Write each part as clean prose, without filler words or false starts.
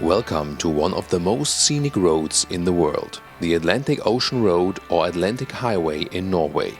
Welcome to one of the most scenic roads in the world, the Atlantic Ocean Road or Atlantic Highway in Norway.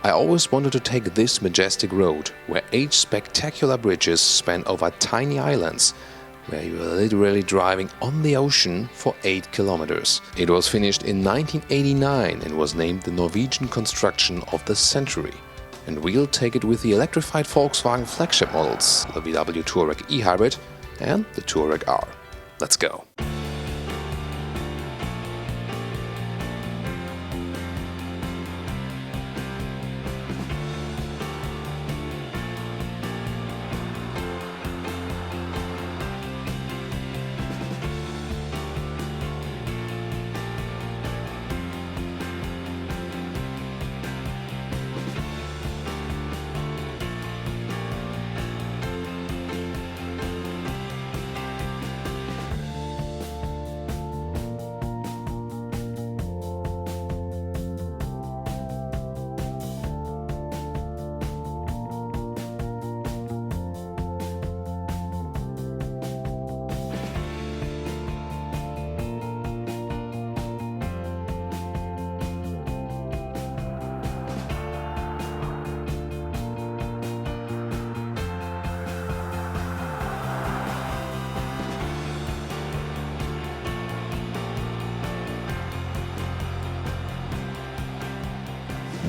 I always wanted to take this majestic road, where 8 spectacular bridges span over tiny islands, where you are literally driving on the ocean for 8 kilometers. It was finished in 1989 and was named the Norwegian construction of the century. And we'll take it with the electrified Volkswagen flagship models, the VW Touareg eHybrid and the Touareg R. Let's go.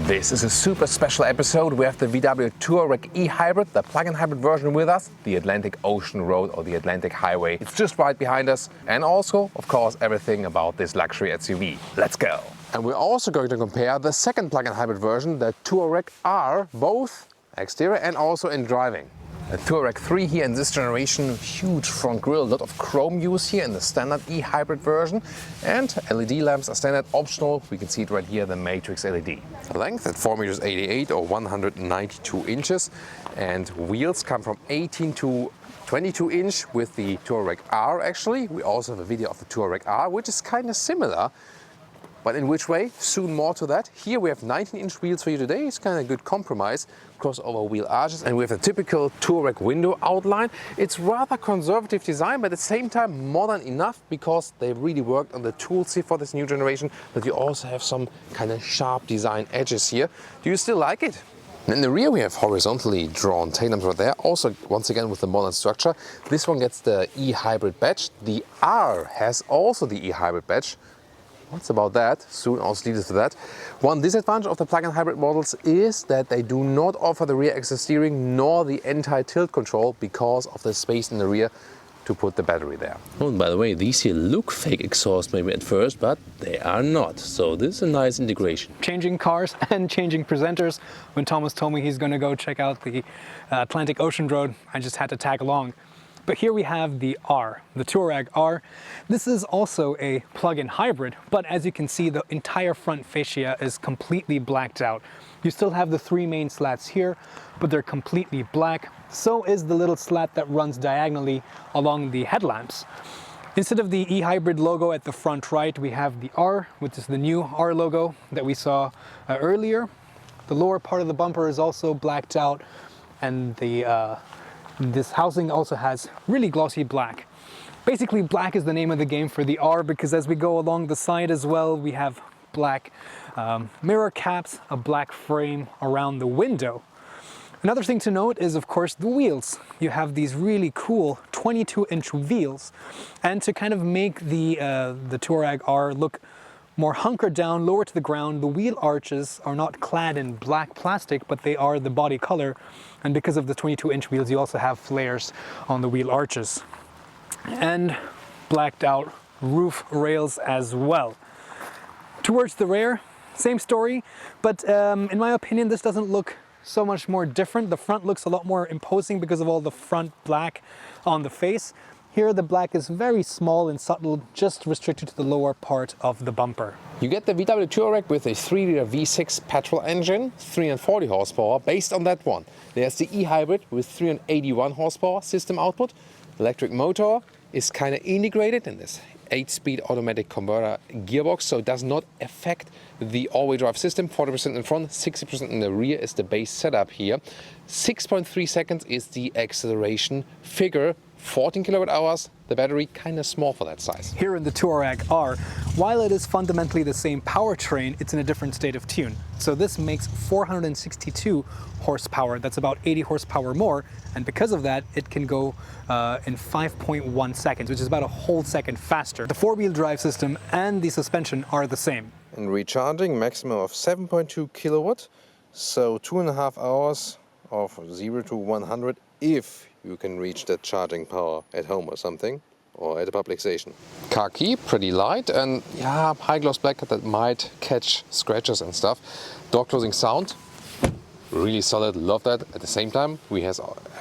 This is a super special episode. We have the VW Touareg eHybrid, the plug-in hybrid version with us, the Atlantic Ocean Road or the Atlantic Highway. It's just right behind us, and also, of course, everything about this luxury SUV. Let's go. And we're also going to compare the second plug-in hybrid version, the Touareg R, both exterior and also in driving. The Touareg 3 here in this generation, huge front grille, a lot of chrome use here in the standard eHybrid version, and LED lamps are standard optional. We can see it right here, the Matrix LED. The length at 4.88 meters or 192 inches, and wheels come from 18 to 22 inch with the Touareg R actually. We also have a video of the Touareg R, which is kind of similar. But in which way? Soon more to that. Here we have 19-inch wheels for you today. It's kind of a good compromise. Crossover wheel arches. And we have the typical Touareg window outline. It's rather conservative design, but at the same time modern enough because they really worked on the tools here for this new generation. But you also have some kind of sharp design edges here. Do you still like it? In the rear we have horizontally drawn tail lamps right there, also once again with the modern structure. This one gets the eHybrid badge. The R has also the eHybrid badge. What's about that? Soon also lead us to that. One disadvantage of the plug-in hybrid models is that they do not offer the rear axis steering nor the anti-tilt control because of the space in the rear to put the battery there. Oh, and by the way, these here look fake exhaust maybe at first, but they are not. So this is a nice integration. Changing cars and changing presenters. When Thomas told me he's going to go check out the Atlantic Ocean Road, I just had to tag along. But here we have the R, the Touareg R. This is also a plug-in hybrid, but as you can see, the entire front fascia is completely blacked out. You still have the 3 main slats here, but they're completely black. So is the little slat that runs diagonally along the headlamps. Instead of the eHybrid logo at the front right, we have the R, which is the new R logo that we saw earlier. The lower part of the bumper is also blacked out, and this housing also has really glossy black. Basically, black is the name of the game for the R because as we go along the side as well, we have black mirror caps, a black frame around the window. Another thing to note is, of course, the wheels. You have these really cool 22-inch wheels, and to kind of make the Touareg R look more hunkered down, lower to the ground, the wheel arches are not clad in black plastic, but they are the body color. And because of the 22-inch wheels, you also have flares on the wheel arches. And blacked out roof rails as well. Towards the rear, same story, but in my opinion, this doesn't look so much more different. The front looks a lot more imposing because of all the front black on the face. Here the black is very small and subtle, just restricted to the lower part of the bumper. You get the VW Touareg with a 3-liter V6 petrol engine, 340 horsepower. Based on that one, there's the eHybrid with 381 horsepower system output. The electric motor is kind of integrated in this 8-speed automatic converter gearbox, so it does not affect the all-wheel drive system. 40% in front, 60% in the rear is the base setup here. 6.3 seconds is the acceleration figure 14 kilowatt hours. The battery kind of small for that size. Here in the Touareg R, while it is fundamentally the same powertrain, it's in a different state of tune. So this makes 462 horsepower. That's about 80 horsepower more. And because of that, it can go in 5.1 seconds, which is about a whole second faster. The four-wheel drive system and the suspension are the same. And recharging maximum of 7.2 kilowatt. So 2.5 hours of 0 to 100 if you can reach that charging power at home or something, or at a public station. Car key, pretty light, and yeah, high gloss black that might catch scratches and stuff. Door closing sound, really solid, love that. At the same time, we have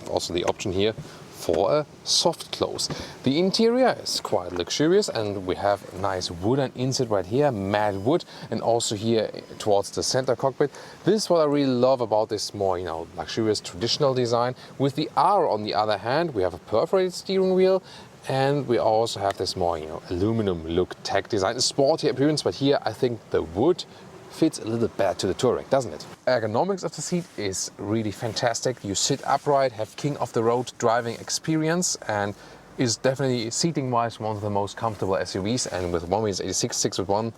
also the option here for a soft close. The interior is quite luxurious, and we have a nice wooden insert right here, matte wood, and also here towards the center cockpit. This is what I really love about this more, luxurious traditional design. With the R, on the other hand, we have a perforated steering wheel, and we also have this more, aluminum look tech design, a sporty appearance. But here, I think the wood fits a little bit better to the Touareg, doesn't it? Ergonomics of the seat is really fantastic. You sit upright, have king of the road driving experience, and is definitely seating wise one of the most comfortable SUVs. And with 1.86, 6 with 1,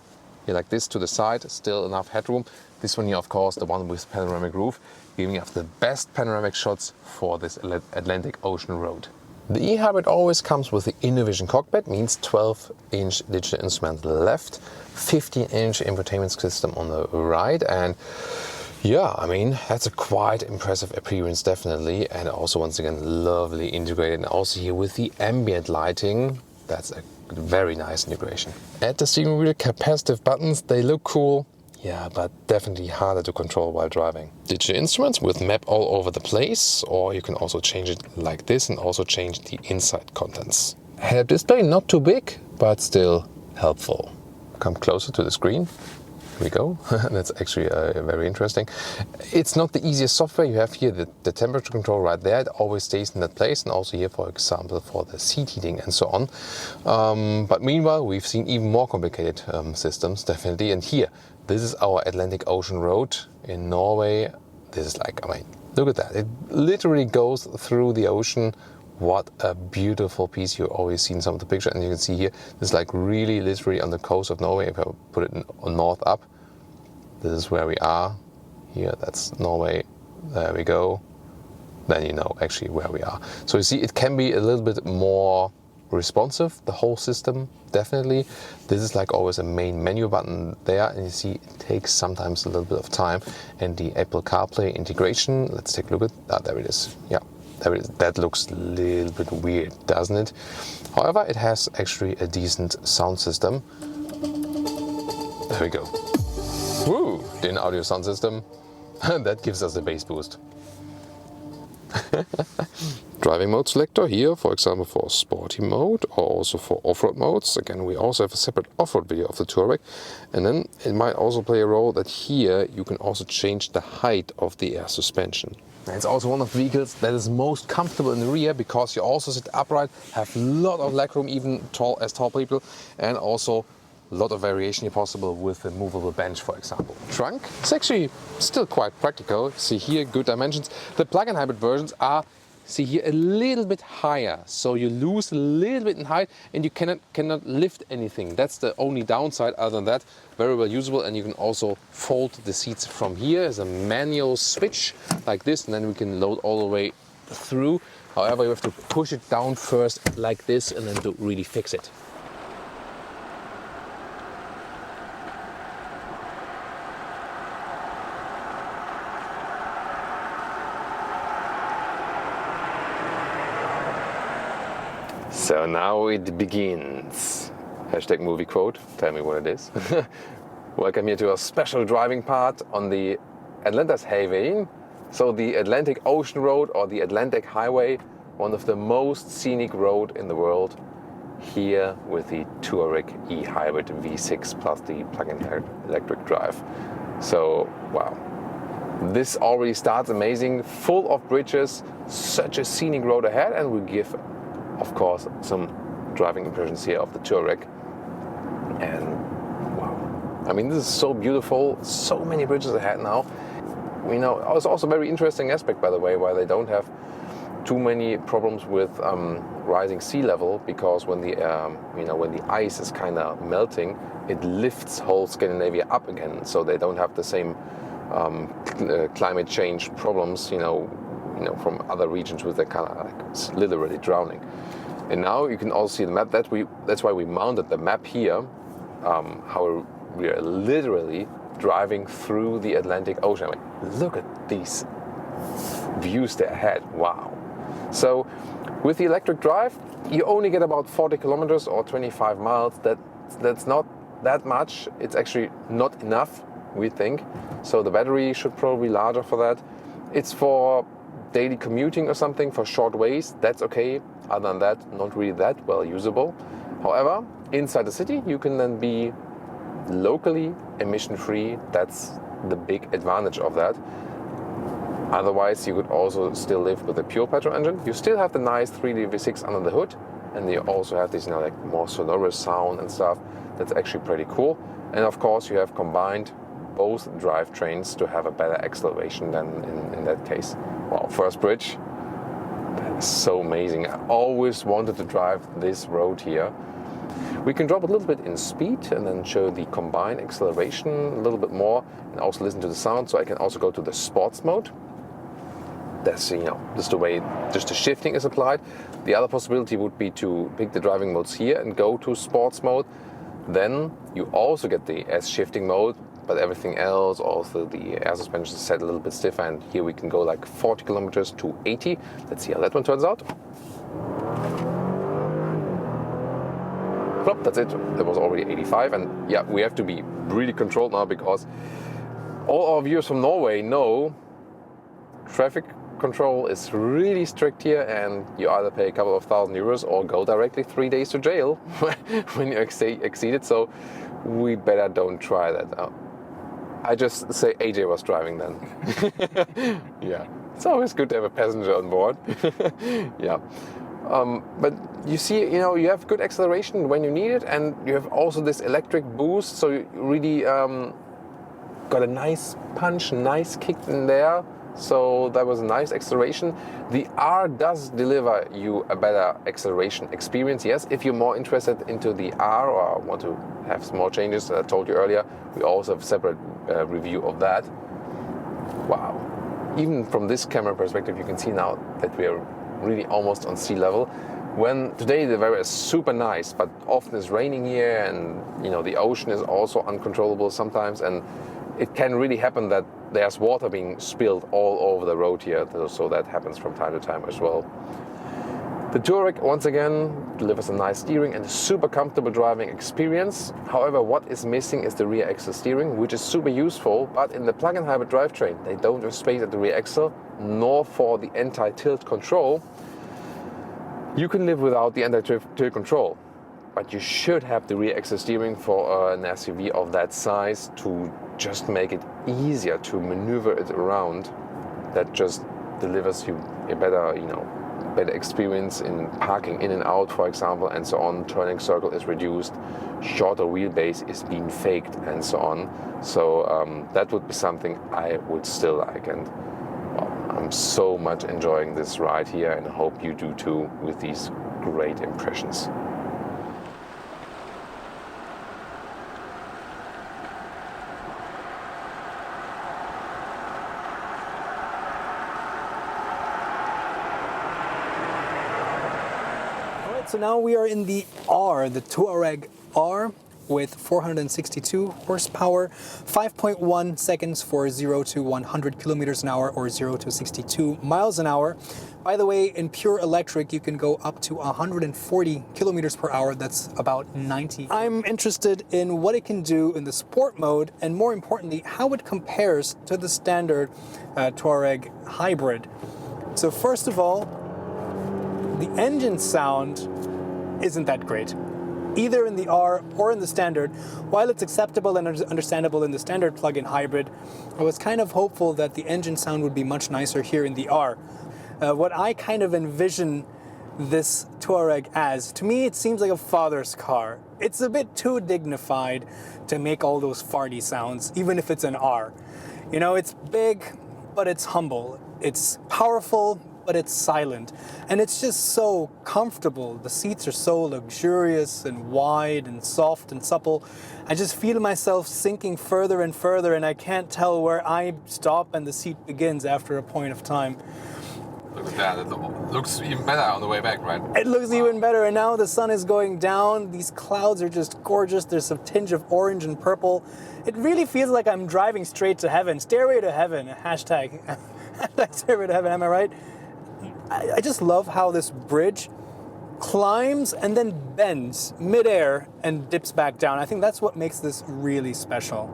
here like this to the side, still enough headroom. This one here, of course, the one with panoramic roof, giving us the best panoramic shots for this Atlantic Ocean road. The eHybrid always comes with the InnoVision cockpit, means 12-inch digital instrument left, 15-inch infotainment system on the right, and yeah, I mean, that's a quite impressive appearance, definitely, and also once again lovely integrated, and also here with the ambient lighting, that's a very nice integration. At the steering wheel, capacitive buttons, they look cool. Yeah, but definitely harder to control while driving. Digital instruments with map all over the place, or you can also change it like this and also change the inside contents. Head-up display, not too big, but still helpful. Come closer to the screen. Here we go. That's actually very interesting. It's not the easiest software. You have here the temperature control right there. It always stays in that place, and also here, for example, for the seat heating and so on. But meanwhile, we've seen even more complicated systems, definitely. And here, this is our Atlantic Ocean road in Norway. This is like, I mean, look at that. It literally goes through the ocean. What a beautiful piece. You've always seen some of the picture, and you can see here, this is like really literally on the coast of Norway. If I put it on north up, this is where we are. Here, that's Norway. There we go. Then you know actually where we are. So you see, it can be a little bit more responsive, the whole system, definitely. This is like always a main menu button there, and you see it takes sometimes a little bit of time. And the Apple CarPlay integration, let's take a look at there it is. Yeah, there it is. That looks a little bit weird, doesn't it? However, it has actually a decent sound system. There we go. Woo! The in-audio sound system. That gives us a bass boost. Driving mode selector here, for example, for sporty mode or also for off-road modes. Again, we also have a separate off-road video of the Touareg. And then it might also play a role that here you can also change the height of the air suspension. And it's also one of the vehicles that is most comfortable in the rear, because you also sit upright, have a lot of legroom, even tall people, and also a lot of variation here possible with a movable bench, for example. Trunk, it's actually still quite practical. See here, good dimensions. The plug-in hybrid versions are, see here, a little bit higher, so you lose a little bit in height and you cannot lift anything. That's the only downside. Other than that, very well usable, and you can also fold the seats from here as a manual switch like this, and then we can load all the way through. However, you have to push it down first like this and then to really fix it. So now it begins. Hashtag movie quote, tell me what it is. Welcome here to a special driving part on the Atlantis Highway. So the Atlantic Ocean Road, or the Atlantic Highway, one of the most scenic road in the world. Here with the Touareg eHybrid V6 plus the plug-in electric drive. So, wow. This already starts amazing, full of bridges, such a scenic road ahead, and we give, of course, some driving impressions here of the Touareg. And wow, I mean, this is so beautiful, so many bridges ahead now. You know, it's also a very interesting aspect, by the way, why they don't have too many problems with rising sea level, because when the when the ice is kind of melting, it lifts whole Scandinavia up again. So they don't have the same climate change problems, from other regions with the kind of like literally drowning. And now you can also see the map. That's why we mounted the map here. How we are literally driving through the Atlantic Ocean. Look at these views there ahead. Wow. So with the electric drive, you only get about 40 kilometers or 25 miles. That's not that much. It's actually not enough, we think. So the battery should probably be larger for that. It's for daily commuting or something, for short ways. That's okay. Other than that, not really that well usable. However, inside the city, you can then be locally emission-free. That's the big advantage of that. Otherwise, you could also still live with a pure petrol engine. You still have the nice 3-liter V6 under the hood, and you also have this, like more sonorous sound and stuff. That's actually pretty cool. And of course, you have combined both drivetrains to have a better acceleration than in that case. Wow, first bridge. That is so amazing. I always wanted to drive this road here. We can drop a little bit in speed and then show the combined acceleration a little bit more, and also listen to the sound. So I can also go to the sports mode. That's just the way just the shifting is applied. The other possibility would be to pick the driving modes here and go to sports mode. Then you also get the S shifting mode, but everything else, also the air suspension is set a little bit stiffer, and here we can go like 40 kilometers to 80. Let's see how that one turns out. Well, that's it. That was already 85, and yeah, we have to be really controlled now, because all our viewers from Norway know traffic control is really strict here, and you either pay a couple of €1,000 or go directly 3 days to jail when you exceed it. So we better don't try that. I just say AJ was driving then. Yeah, it's always good to have a passenger on board. Yeah. But you see, you have good acceleration when you need it, and you have also this electric boost, so you really got a nice punch, nice kick in there. So that was a nice acceleration. The R does deliver you a better acceleration experience. Yes, if you're more interested into the R or want to have some more changes, I told you earlier, we also have a separate review of that. Wow. Even from this camera perspective, you can see now that we are really almost on sea level. When today the weather is super nice, but often it's raining here, and the ocean is also uncontrollable sometimes, and it can really happen that there's water being spilled all over the road here, so that happens from time to time as well. The Touareg, once again, delivers a nice steering and a super comfortable driving experience. However, what is missing is the rear axle steering, which is super useful, but in the plug-in hybrid drivetrain, they don't have space at the rear axle, nor for the anti-tilt control. You can live without the anti-tilt control, but you should have the rear axle steering for an SUV of that size to just make it easier to maneuver it around. That just delivers you a better, better experience in parking in and out, for example, and so on. Turning circle is reduced, shorter wheelbase is being faked, and so on. So that would be something I would still like, and I'm so much enjoying this ride here, and I hope you do too with these great impressions. So now we are in the R, the Touareg R, with 462 horsepower, 5.1 seconds for 0 to 100 kilometers an hour or 0 to 62 miles an hour. By the way, in pure electric, you can go up to 140 kilometers per hour. That's about 90. I'm interested in what it can do in the sport mode, and more importantly, how it compares to the standard Touareg hybrid. So first of all, the engine sound isn't that great, either in the R or in the standard. While it's acceptable and understandable in the standard plug-in hybrid, I was kind of hopeful that the engine sound would be much nicer here in the R. What I kind of envision this Touareg as, to me it seems like a father's car. It's a bit too dignified to make all those farty sounds, even if it's an R. It's big, but it's humble. It's powerful, but it's silent. And it's just so comfortable. The seats are so luxurious and wide and soft and supple. I just feel myself sinking further and further, and I can't tell where I stop and the seat begins after a point of time. Look at that, it looks even better on the way back, right? It looks even better, and now the sun is going down. These clouds are just gorgeous. There's a tinge of orange and purple. It really feels like I'm driving straight to heaven. Stairway to heaven, hashtag. Stairway to heaven, am I right? I just love how this bridge climbs and then bends midair and dips back down. I think that's what makes this really special.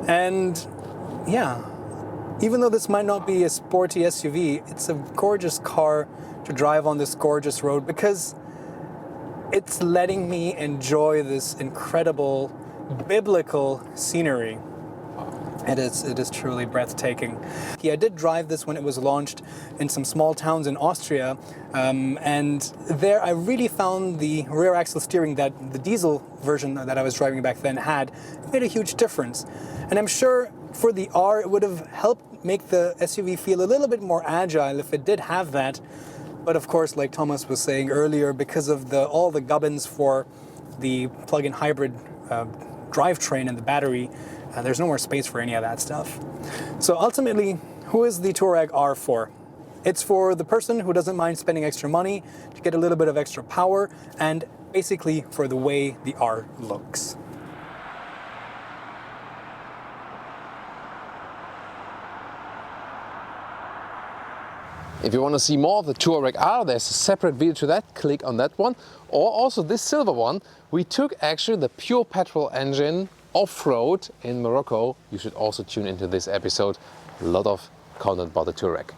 And yeah, even though this might not be a sporty SUV, it's a gorgeous car to drive on this gorgeous road because it's letting me enjoy this incredible biblical scenery. It is truly breathtaking. Yeah, I did drive this when it was launched in some small towns in Austria, and there I really found the rear axle steering that the diesel version that I was driving back then had made a huge difference. And I'm sure for the R it would have helped make the SUV feel a little bit more agile if it did have that. But of course, like Thomas was saying earlier, because of all the gubbins for the plug-in hybrid drivetrain and the battery, there's no more space for any of that stuff. So ultimately, who is the Touareg R for? It's for the person who doesn't mind spending extra money to get a little bit of extra power, and basically for the way the R looks. If you want to see more of the Touareg R, there's a separate video to that, click on that one. Or also this silver one, we took actually the pure petrol engine off-road in Morocco. You should also tune into this episode. A lot of content about the Touareg.